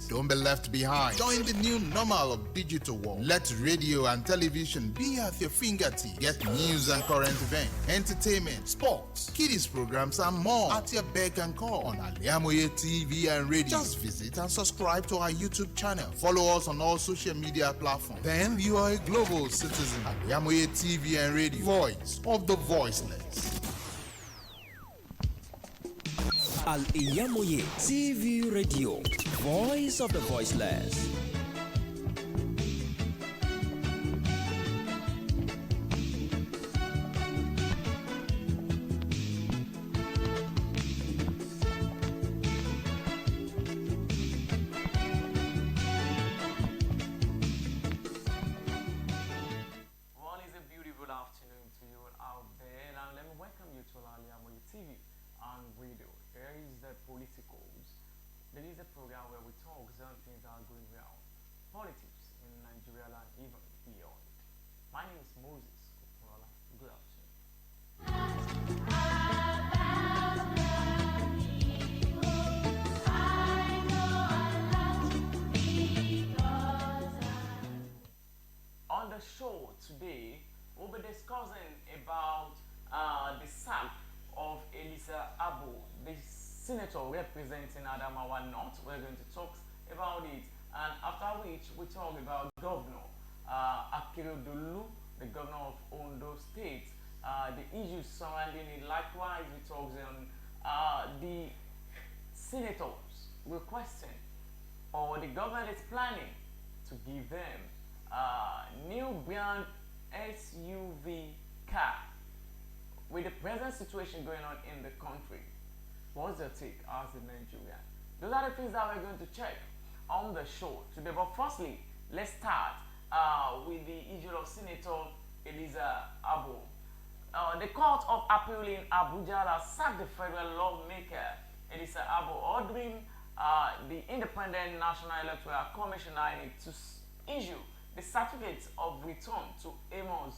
Don't be left behind. Join the new normal of digital world. Let radio and television be at your fingertips. Get news and current events, entertainment, sports, kiddies programs, and more at your beck and call on Al-IyamoyeTv and radio. Just visit and subscribe to our YouTube channel. Follow us on all social media platforms. Then you are a global citizen. Al-IyamoyeTv and radio. Voice of the voiceless. Al-IyamoyeTv Radio, voice of the voiceless. Well, it's a beautiful afternoon to you out there, and let me welcome you to Al-IyamoyeTv and radio. There is the Politicos. There is a program where we talk on things that are going well, politics in Nigeria and even beyond. My name is Moses. Okunlola. Good afternoon. On the show today, we'll be discussing about the sack of Elisha Abbo, the senator representing Adamawa North. We're going to talk about it, and after which we talk about Governor Akeredolu, the governor of Ondo State, the issues surrounding it. Likewise, we talk on the senators requesting, or the government is planning to give them new brand SUV car. With the present situation going on in the country, what's your take as a Nigerian? Those are the things that we're going to check on the show today. But firstly, let's start with the issue of Senator Elisha Abbo. The Court of Appeal in Abuja has sacked the federal lawmaker Elisha Abbo, ordering the Independent National Electoral Commission to issue the certificate of return to Moes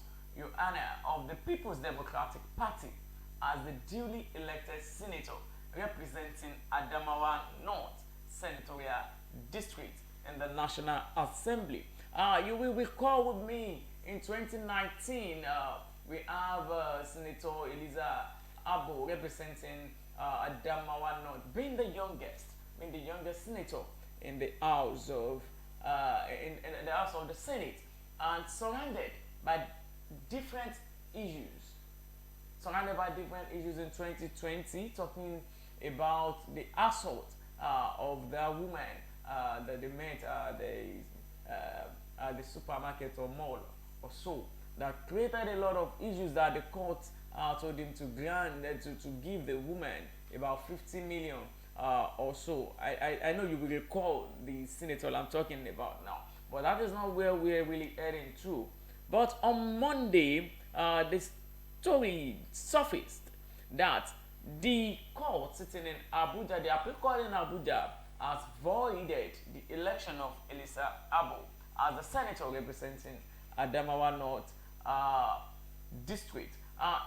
of the People's Democratic Party as the duly elected senator representing Adamawa North Senatorial District in the National Assembly. You will recall with me in 2019 we have Senator Elisha Abbo representing Adamawa North, being the youngest senator in the House of in the House of the Senate, and surrounded by different issues in 2020, talking about the assault of the woman that they met at the supermarket or mall or so, that created a lot of issues that the court told him to grant, to give the woman about 50 million or so. I know you will recall the senator I'm talking about now, but that is not where we're really heading to. But on Monday, the story surfaced that the court sitting in Abuja, the appeal court in Abuja, has voided the election of Elisha Abbo as the senator representing Adamawa North District.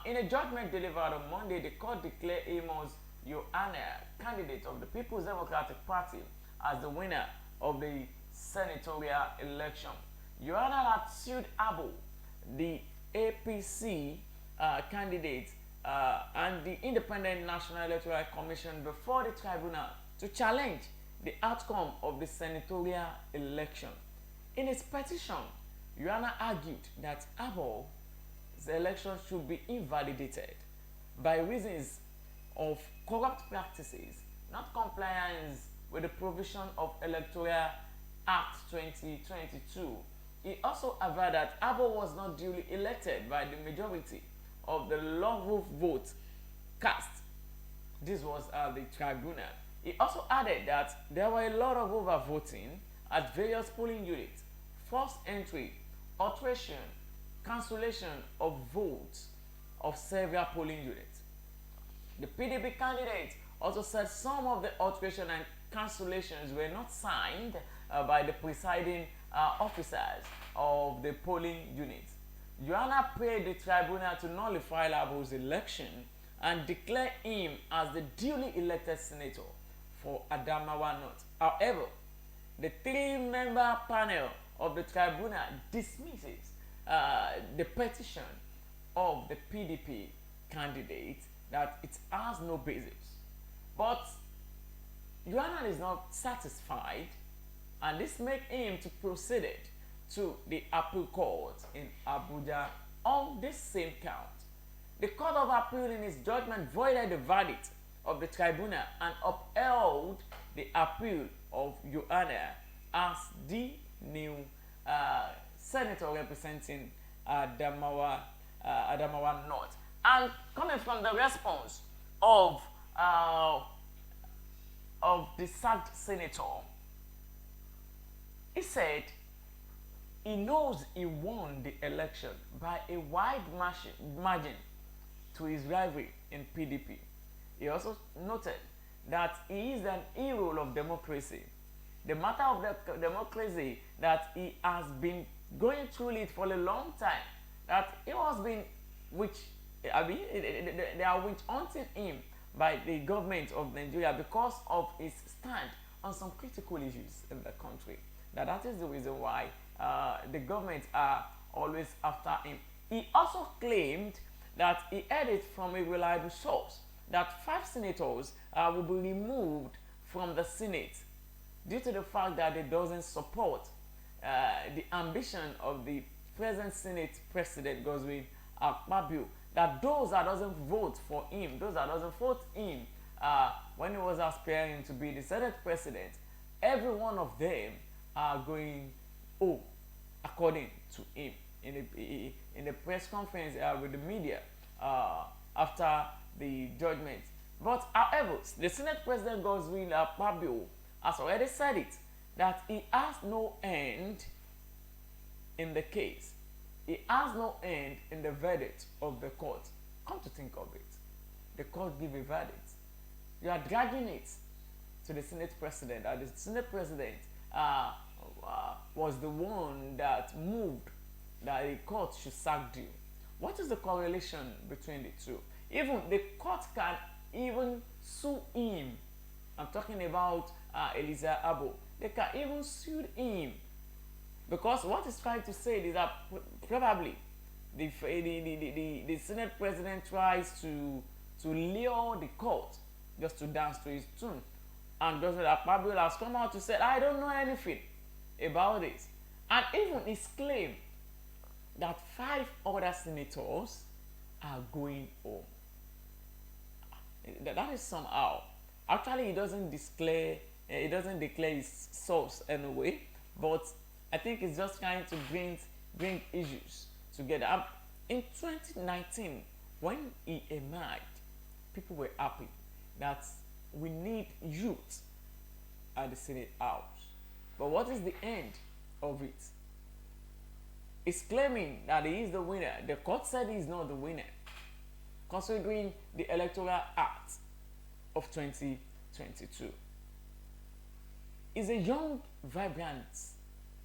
In a judgment delivered on Monday, the court declared Amos Yohana, candidate of the People's Democratic Party, as the winner of the senatorial election. Yohana had sued Abbo, the APC candidate, and the Independent National Electoral Commission before the tribunal to challenge the outcome of the senatorial election. In his petition, Yohana argued that Abbo's election should be invalidated by reasons of corrupt practices, not compliance with the provision of Electoral Act 2022. He also averred that Abbo was not duly elected by the majority of the lawful votes cast. This was the tribunal. He also added that there were a lot of overvoting at various polling units, forced entry, alteration, cancellation of votes of several polling units. The PDP candidate also said some of the alteration and cancellations were not signed by the presiding officers of the polling units. Yohana prayed the tribunal to nullify Abbo's election and declare him as the duly elected senator for Adamawa North. However, the three-member panel of the tribunal dismisses the petition of the PDP candidate that it has no basis. But Yohanan is not satisfied, and this made him to proceed to the appeal court in Abuja on this same count. The Court of Appeal in its judgment voided the verdict of the tribunal and upheld the appeal of Yohana as the new senator representing Adamawa North. And coming from the response of the sacked senator, he said he knows he won the election by a wide margin to his rival in PDP. He also noted that he is an hero of democracy. The matter of the democracy, that he has been going through it for a long time, that he was being they are witch hunting him by the government of Nigeria because of his stand on some critical issues in the country. That is the reason why the government are always after him. He also claimed that he heard it from a reliable source that 5 senators will be removed from the Senate due to the fact that it doesn't support the ambition of the present Senate President Godswill Akpabio, that those that doesn't vote for him, those that doesn't vote him when he was aspiring to be the Senate President, every one of them are going according to him. In the press conference with the media after the judgment. But however, the Senate President Godswill Akpabio has already said it, that he has no end in the case. He has no end in the verdict of the court. Come to think of it, the court give a verdict. You are dragging it to the Senate President, and the Senate President was the one that moved that the court should sack you. What is the correlation between the two? Even the court can even sue him. I'm talking about Elisha Abbo. They can even sue him, because what he's trying to say is that probably the Senate President tries to lure the court just to dance to his tune, and Godswill Akpabio has come out to say, I don't know anything about this. And even his claim that 5 other senators are going home. That is somehow. Actually, he doesn't declare his source anyway, but I think it's just trying to bring issues together. In 2019, when he emerged, people were happy that we need youth at the Senate House. But what is the end of it? He's claiming that he is the winner. The court said he is not the winner, considering the Electoral Act of 2022. He's a young, vibrant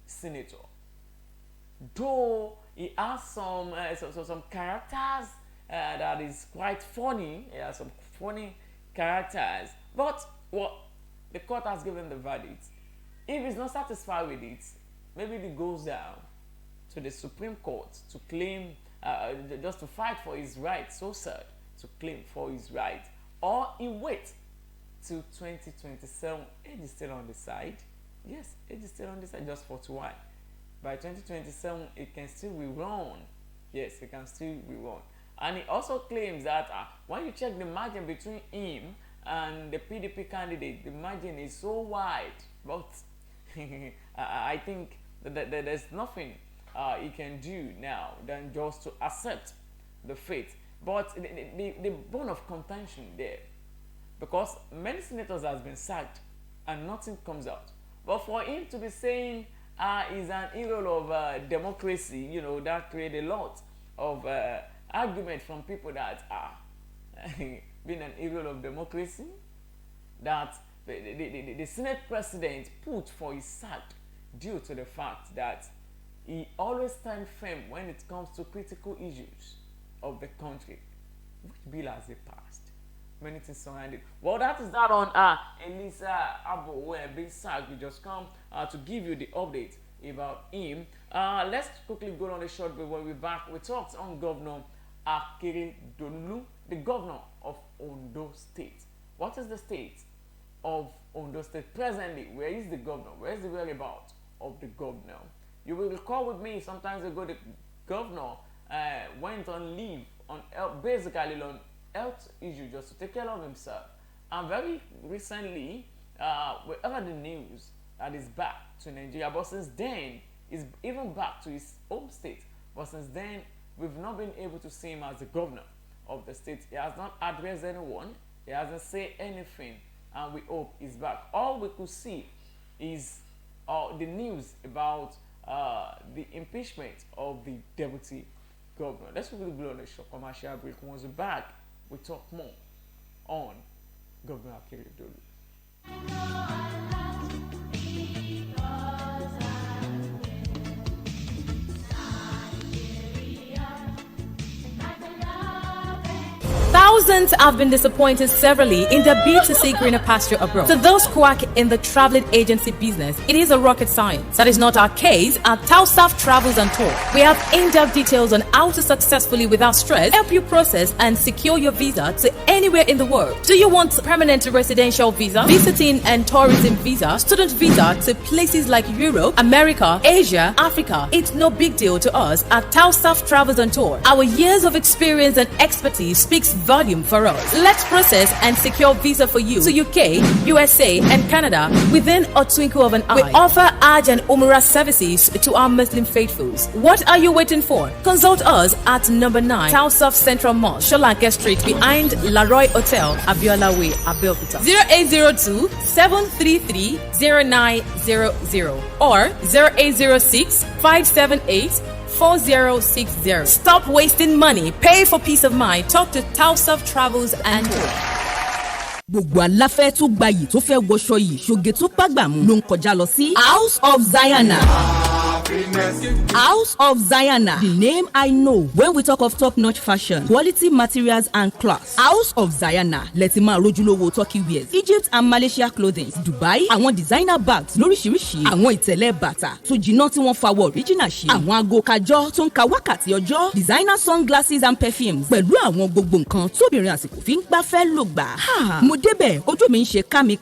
senator. Though he has some characters that is quite funny. He has some funny characters. But the court has given the verdict. If he's not satisfied with it, maybe he goes down to the Supreme Court to claim, just to fight for his right, so sad, to claim for his right. Or he waits till 2027. Age is still on the side. Yes, age is still on the side, just 41. By 2027, it can still rerun. Yes, it can still rerun. And he also claims that when you check the margin between him and the PDP candidate, the margin is so wide. But I think that there's nothing he can do now than just to accept the fate. But the bone of contention there, because many senators has been sacked and nothing comes out. But for him to be saying he's an hero of democracy, that create a lot of argument from people that are being an hero of democracy, that the Senate President put for his sack due to the fact that he always stands firm when it comes to critical issues of the country. Which bill has he passed? many things surrounding. Well, that is that on Elisha Abbo, who has been sacked. We just come to give you the update about him. Let's quickly go on a short break. When we're back, we talked on Governor Akeredolu, the governor of Ondo State. What is the state of Ondo State presently? Where is the governor? Where is the whereabouts of the governor? You will recall with me sometimes ago the governor went on leave on basically on health issue just to take care of himself. And very recently, we heard the news that he's back to Nigeria, but since then, he's even back to his home state. But since then, we've not been able to see him as the governor of the state. He has not addressed anyone. He hasn't said anything, and we hope he's back. All we could see is the news about the impeachment of the deputy governor. Let's quickly go on a short commercial break. Once we're back, we talk more on Governor Akeredolu. Thousands have been disappointed severally in their bid to see greener pasture abroad. To those quack in the traveling agency business, it is a rocket science. That is not our case at Tausaf Travels and Tour. We have in-depth details on how to successfully, without stress, help you process and secure your visa to anywhere in the world. Do you want permanent residential visa, visiting and tourism visa, student visa to places like Europe, America, Asia, Africa? It's no big deal to us at Tausaf Travels and Tour. Our years of experience and expertise speaks volume for us. Let's process and secure visa for you to UK, USA, and Canada within a twinkle of an eye. We offer Hajj and Umrah services to our Muslim faithfuls. What are you waiting for? Consult us at number 9 Tausaf Central Mosque, Sholanke Street, behind Laroy Hotel, Abiola Way, Abeokuta. 0802 733 0900 or 0806 578 4060. Stop wasting money. Pay for peace of mind. Talk to Tausaf Travels and Tour. Gbogbo aláfẹ́ tó gbayì tó fẹ́ wọṣọ yìí ṣoge tó bágbàmú ló ń kọjá lọ sí House of Zion. House of Zion, the name I know when we talk of top-notch fashion, quality materials and class. House of Zion, lẹ́tí máa rójúlówó Turkey wears, Egypt and Malaysia clothing, Dubai, àwọn designer bags lóríṣiríṣi, àwọn ìtẹ̀lẹ̀ bàtà tó jiná tí wọ́n fawọ́ original ṣe, àwọn aago kájọ́ tó ń ka wákàtí ọjọ́, designer sunglasses and perfumes, pẹ̀lú àwọn gbogbo nǹkan tóbìnrin àsìkò fi ń gbafẹ́ lò gbà. Mo débẹ̀ ojú mi ń ṣe kámi,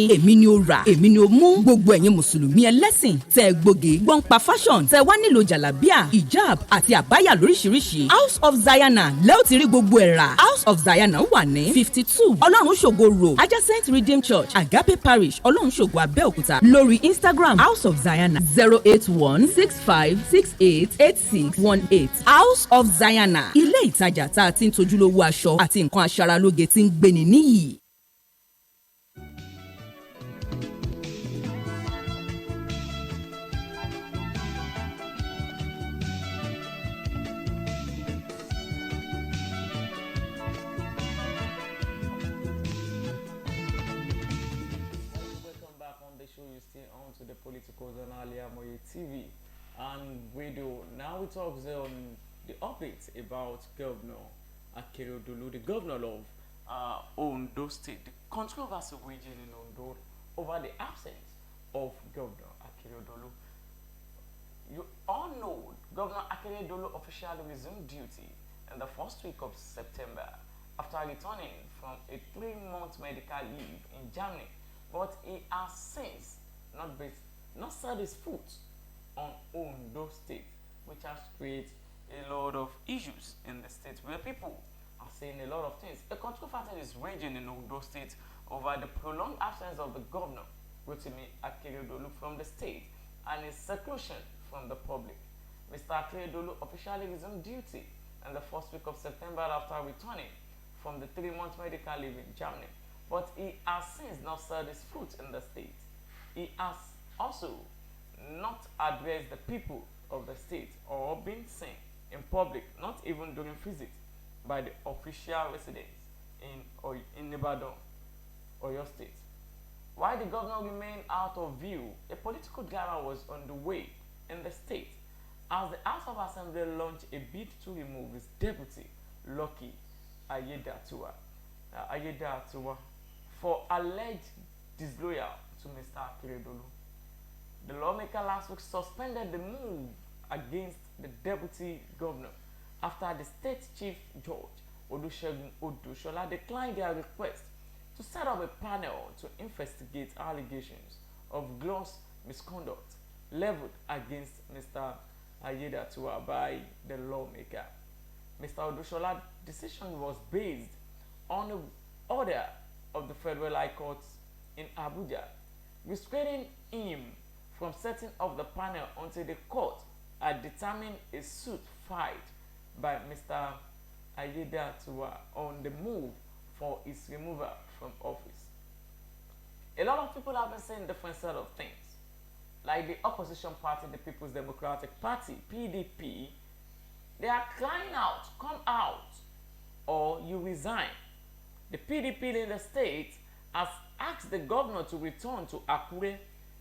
èmi ni ó rà, èmi ni ó mú. Gbogbo ẹ̀yin mùsùlùmí ẹlẹ́sìn tẹ́ gbòógè gbọ́n pa fashion tẹ́ wá nílò jàlábíà, hijab àti àbáyà lóríṣiríṣi. House of Zion lẹ́ò ti rí gbogbo ẹ̀ rà. House of Zion wà ní 52 Ọlọ́run ṣògo road adjacent Redeemed Church Agape Parish Ọlọ́run ṣògo Abẹ́òkúta. Lórí Instagram House of Zion 08165688618. House of Zion, ilé ìtajà tá a ti ń tojúlówó aṣọ àti nǹkan aṣaralóge tí ń gbéni níyì. To the Politicos on Al-IyamoyeTv and radio. Now we talk on the updates about Governor Akeredolu, the governor of Ondo State. The controversy raging in Ondo over the absence of Governor Akeredolu. You all know Governor Akeredolu officially resumed duty in the first week of September after returning from a 3-month medical leave in Germany, but he has since not set his foot on Ondo State, which has created a lot of issues in the state where people are saying a lot of things. A controversy is raging in Ondo State over the prolonged absence of the governor, Rotimi Akeredolu, from the state and his seclusion from the public. Mr. Akeredolu officially resumed duty in the first week of September after returning from the 3-month medical leave in Germany, but he has since not set his foot in the state. He has also not addressed the people of the state or been seen in public, not even during visits by the official residents in Ibadan, Oyo State. While the governor remained out of view, a political drama was on the way in the state as the House of Assembly launched a bid to remove his deputy, Lucky Ayedatua. Ayedatiwa for alleged disloyal to Mr. Akeredolu. The lawmaker last week suspended the move against the deputy governor after the state chief judge Olusegun Odushola declined their request to set up a panel to investigate allegations of gross misconduct leveled against Mr. Ayedatiwa by the lawmaker. Mr. Odushola's decision was based on an order of the Federal High Court in Abuja, restraining him from setting up the panel until the court had determined a suit filed by Mr. Ayedatiwa on the move for his removal from office. A lot of people have been saying different set of things. Like the opposition party, the People's Democratic Party, PDP, they are crying out, come out or you resign. The PDP in the state has asked the governor to return to Akure,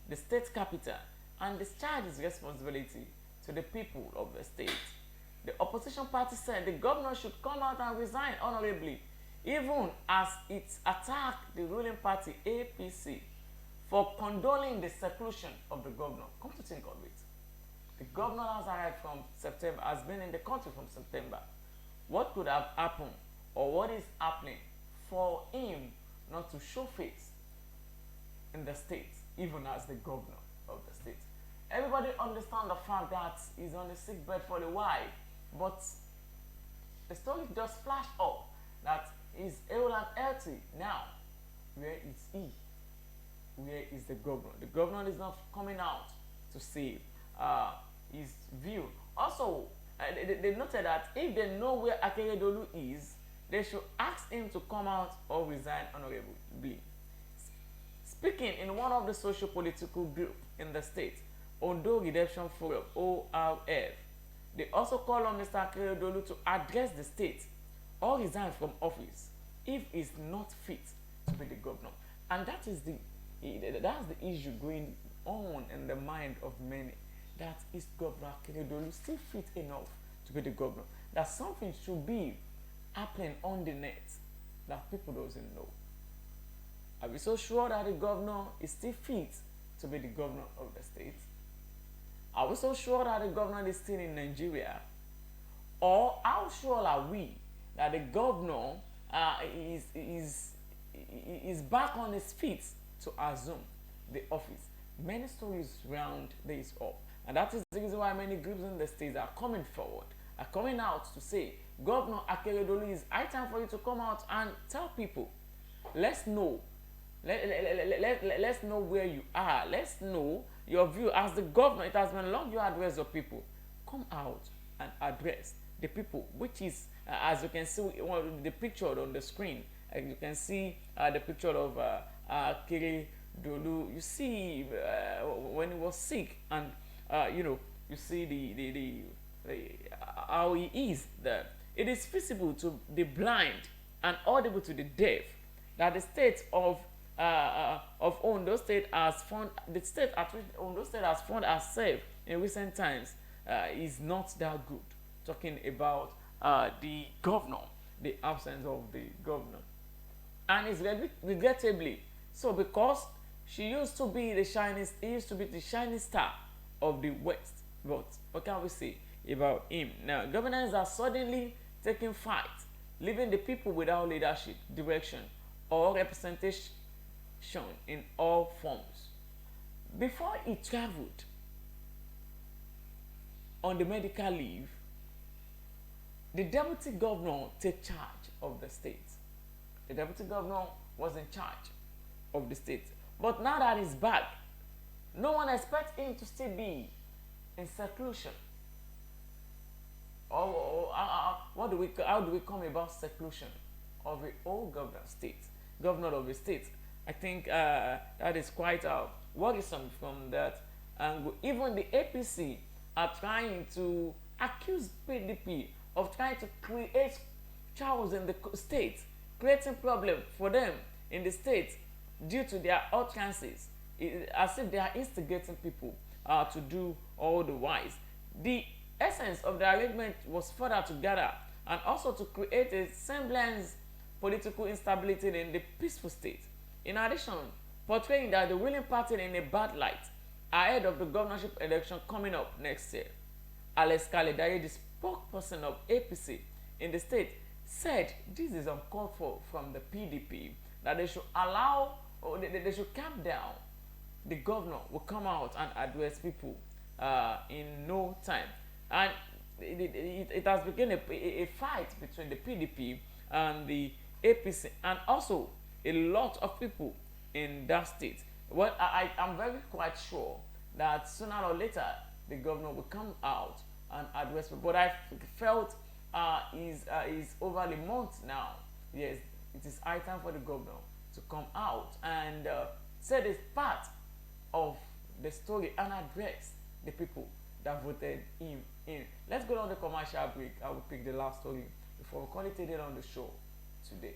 the state capital, and discharge his responsibility to the people of the state. The opposition party said the governor should come out and resign honorably, even as it attacked the ruling party APC for condoning the seclusion of the governor. Come to think of it, the governor has arrived from September, has been in the country from September. What could have happened, or what is happening for him not to show face in the state, even as the governor of the state? Everybody understand the fact that he's on the sick bed for a while, but the story just flashed up that he's ill and healthy now. Where is he? Where is the governor? The governor is not coming out to say his view. Also, they noted that if they know where Akeredolu is, they should ask him to come out or resign honorably. Speaking in one of the socio-political groups in the state, Ondo Redemption Forum, ORF, they also call on Mr. Akeredolu to address the state or resign from office if he's not fit to be the governor. And that's the issue going on in the mind of many. That is Governor Akeredolu still fit enough to be the governor? That something should be happening on the net that people doesn't know. Are we so sure that the governor is still fit to be the governor of the state? Are we so sure that the governor is still in Nigeria? Or how sure are we that the governor is back on his feet to assume the office? Many stories round this up, and that is the reason why many groups in the states are coming forward, are coming out to say, Governor Akeredolu, is high time for you to come out and tell people, let's know, let's know where you are, let's know your view as the governor. It has been long you address your people. Come out and address the people, which is, as you can see the picture on the screen, you can see the picture of Akeredolu. You see when he was sick, and you see how he is there. It is visible to the blind and audible to the deaf that the state of Ondo State has found, the state at which Ondo State has found herself in recent times is not that good. Talking about the governor, the absence of the governor, and it's regrettably so, because she used to be the shining star of the West. But what can we say about him? Now, governors are suddenly taking fight, leaving the people without leadership, direction, or representation in all forms. Before he traveled on the medical leave, the deputy governor took charge of the state. The deputy governor was in charge of the state. But now that he's back, no one expects him to still be in seclusion. How do we come about seclusion of the old governor of the state? I think that is quite worrisome from that angle. Even the APC are trying to accuse PDP of trying to create chaos in the state, creating problem for them in the state due to their utterances, as if they are instigating people to do all the wise. The essence of the arrangement was further to gather and also to create a semblance political instability in the peaceful state. In addition, portraying that the ruling party in a bad light ahead of the governorship election coming up next year. Alex Kaledaye, the spokesperson of APC in the state, said this is uncalled for from the PDP, that they should allow, or they should calm down. The governor will come out and address people in no time. And it has become a fight between the PDP and the APC, and also a lot of people in that state. Well, I'm very quite sure that sooner or later the governor will come out and address people. But I felt is over the month now. Yes, it is high time for the governor to come out and say this part of the story and address the people that voted him in. Let's go on the commercial break. I will pick the last story before we call it a day on the show today.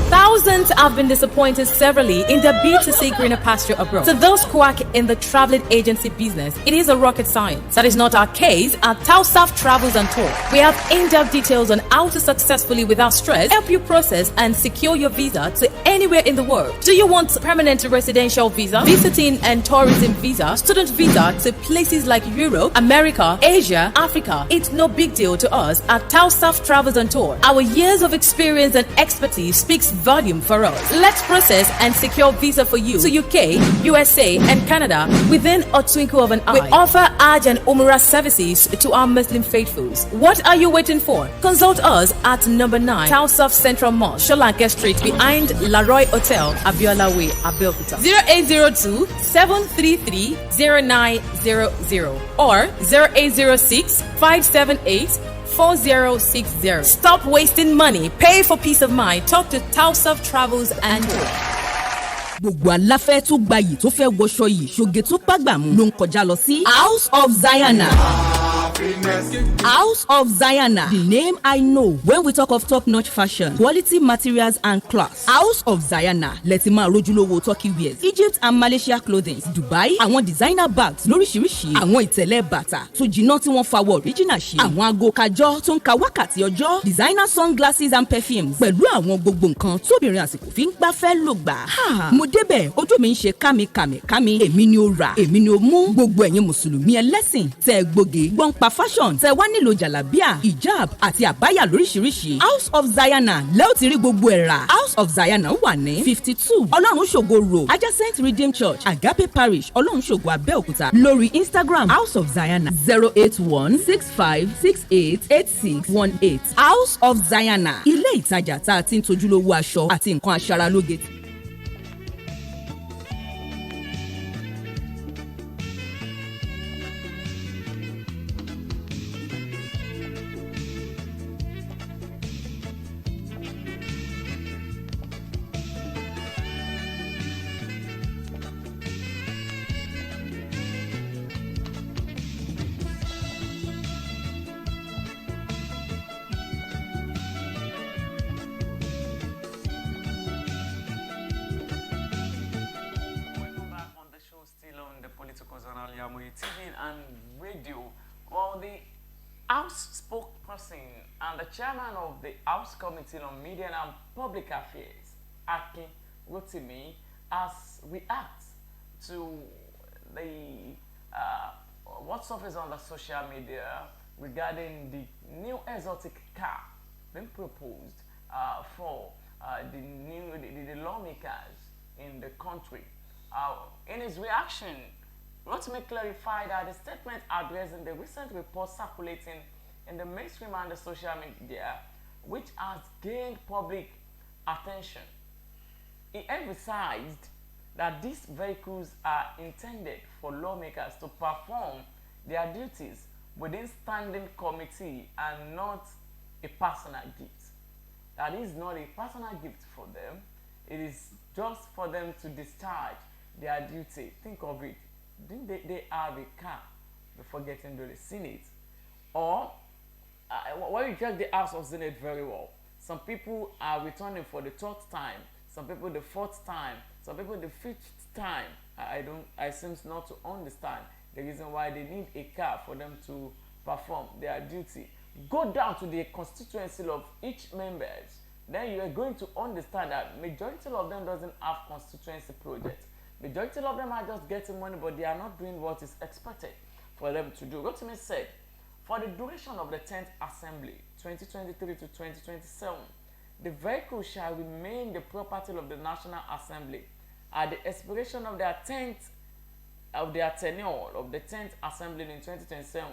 Thousands have been disappointed severally in their bid to seek greener pasture abroad. To those quack in the traveling agency business, it is a rocket science. That is not our case at Tausaf Travels and Tour. We have in-depth details on how to successfully, without stress, help you process and secure your visa to anywhere in the world. Do you want permanent residential visa, visiting and tourism visa, student visa to places like Europe, America, Asia, Africa? It's no big deal to us at Tausaf Travels and Tour. Our years of experience and expertise speaks volume for us. Let's process and secure visa for you to UK, USA, and Canada within a twinkle of an eye. We offer Hajj and Umrah services to our Muslim faithfuls. What are you waiting for? Consult us at number 9 Tausaf Central Mall, Sholanke Street, behind Laroy Hotel, Abiola Way, Abeokuta. 0802 733 0900 or 0806 578 4060. Stop wasting money. Pay for peace of mind. Talk to Tausaf Travels and Tour. Gbogbo aláfẹ́ tó gbayì tó fẹ́ wọṣọ yìí ṣoge tó pàgbàmù ló ń kọjá lọ sí House of Zayana. House of Zayana, the name I know when we talk of top-notch fashion, quality materials and class. House of Zayana, lẹ́tí máa rójúlówó Turkey wears, Egypt and Malaysia clothing, Dubai, àwọn designer bags lóríṣiríṣi, àwọn ìtẹ̀lẹ̀ bàtà tó jiná tí wọ́n fawọ́ original ṣe, àwọn aago kájọ́ tó ń ka wákàtí ọjọ́, designer sunglasses and perfumes, pẹ̀lú àwọn gbogbo nǹkan tóbìnrin àsìkò fi ń gbafẹ́ lò gbà. Mo débẹ̀, ojú mi ń ṣe kámi, èmi ni ó rà, èmi ni ó mú. Gbogbo ẹ̀yin mùsùlùmí ẹlẹ́sìn tẹ́ gbòógè gbọ́n pa fashion tẹ́ wá nílò jàlábíà, hijab àti àbáyà lóríṣiríṣi. House of Zayana lẹ́ ò ti rí gbogbo ẹ̀ rà. House of Zayana wà ní 52 Ọlọ́run ṣògo road adjacent Redeemed Church Agape Parish Ọlọ́run ṣògo Abẹ́òkúta. Lórí Instagram House of Zayana 08165688618. House of Zayana, ilé ìtajà tá a ti ń tojúlówó aṣọ àti nǹkan aṣaralóge. Politicos on Al-IyamoyeTV and radio. Well, the House spokesperson and the chairman of the House Committee on Media and Public Affairs, Akin Rotimi, has reacted to the what surfaces on the social media regarding the new exotic car being proposed for the lawmakers in the country. In his reaction, Rotimi clarified that the statement addressing the recent report circulating in the mainstream and the social media, which has gained public attention. He emphasized that these vehicles are intended for lawmakers to perform their duties within standing committee and not a personal gift. That is not a personal gift for them. it is just for them to discharge their duty. Think of it. Didn't they have a car before getting to the Senate? Or when you check the House of Senate very well, some people are returning for the third time, some people the fourth time, some people the fifth time. I seem not to understand the reason why they need a car for them to perform their duty. Go down to the constituency of each members, then you are going to understand that majority of them doesn't have constituency projects. Majority of them are just getting money, but they are not doing what is expected for them to do. Rotimi said, for the duration of the 10th Assembly, 2023 to 2027, the vehicle shall remain the property of the National Assembly. At the expiration of their tenure of the 10th Assembly in 2027,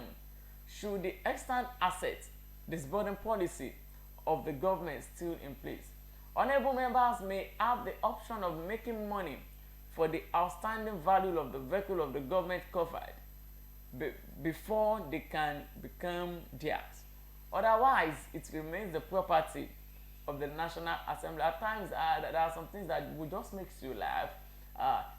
should the extant asset disbursement policy of the government still in place, honorable members may have the option of making money for the outstanding value of the vehicle of the government covered before they can become theirs. Otherwise, it remains the property of the National Assembly. At times, there are some things that will just makes you laugh.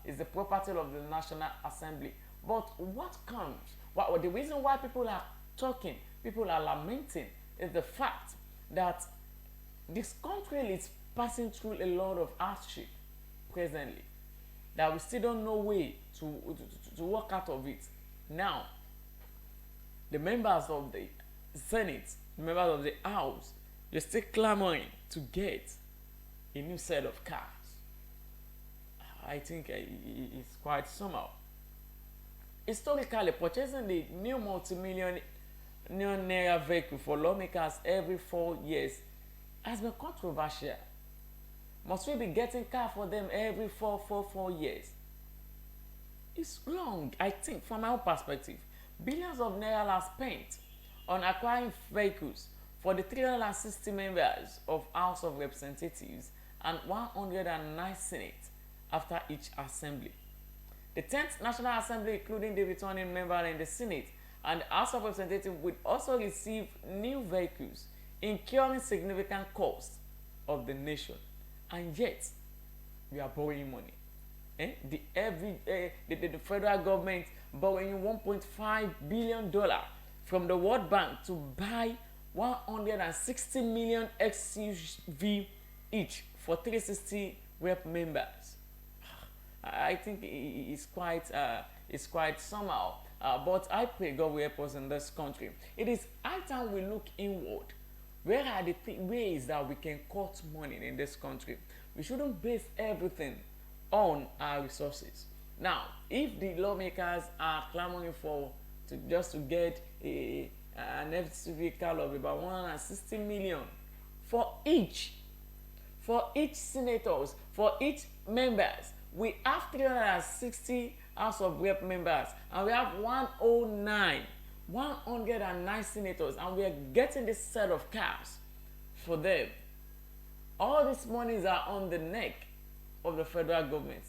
Is the property of the National Assembly. But what comes? The reason why people are talking, people are lamenting, is the fact that this country is passing through a lot of hardship presently, that we still don't know way to work out of it. Now, the members of the Senate, the members of the House, you're still clamoring to get a new set of cars. I think it's quite somehow. Historically, purchasing the new multi-million naira vehicle for lawmakers every 4 years has been controversial. Must we be getting car for them every 4 years? It's wrong, I think, from my own perspective. Billions of naira are spent on acquiring vehicles for the 360 members of House of Representatives and 109 Senate after each assembly. The 10th National Assembly, including the returning member in the Senate and the House of Representatives, will also receive new vehicles, incurring significant costs of the nation. And yet, we are borrowing money. The federal government borrowing $1.5 billion from the World Bank to buy 160 million XUV each for 360 rep members. I think it's quite somehow. But I pray God will help us in this country. It is high time we look inward. Where are the ways that we can cut money in this country? We shouldn't base everything on our resources. Now, if the lawmakers are clamoring just to get an FCV vehicle of about 160 million for each senators, for each members, we have 360 House of Rep members, and we have 109 senators, and we are getting this set of cars for them. All these monies are on the neck of the federal government.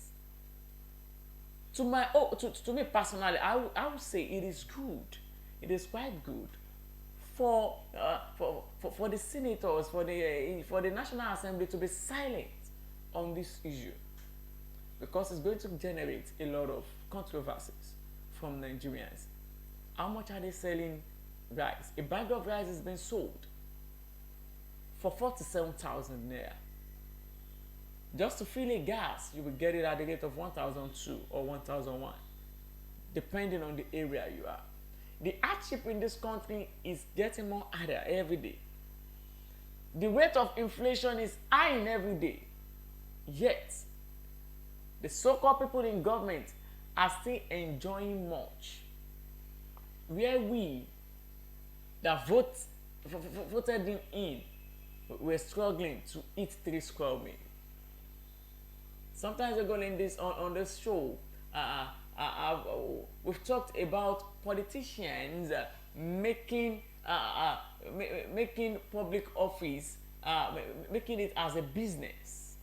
To me personally, I would say it is good. It is quite good for the senators, for the National Assembly to be silent on this issue, because it's going to generate a lot of controversies from Nigerians. How much are they selling rice? A bag of rice is being sold for 47,000 naira. Just to fill a gas, you will get it at the rate of 1,002 or 1,001, depending on the area you are. The hardship in this country is getting more harder every day. The rate of inflation is high in every day. Yet, the so-called people in government are still enjoying much, where we that voted him in were struggling to eat 3 square meals. Sometimes we're going on this show. We've talked about politicians making public office, making it as a business.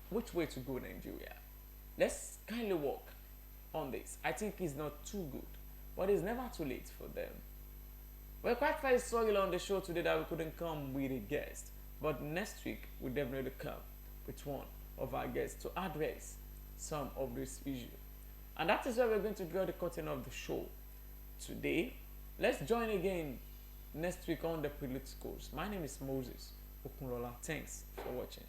Which way to go, Nigeria? Let's kindly work on this. I think it's not too good, but it's never too late for them. We're quite very sorry on the show today that we couldn't come with a guest, but next week we'll definitely come with one. of our guests to address some of these issues. And that is where we're going to draw the curtain of the show today. Let's join again next week on the Politicos. My name is Moses Okunlola. Thanks for watching.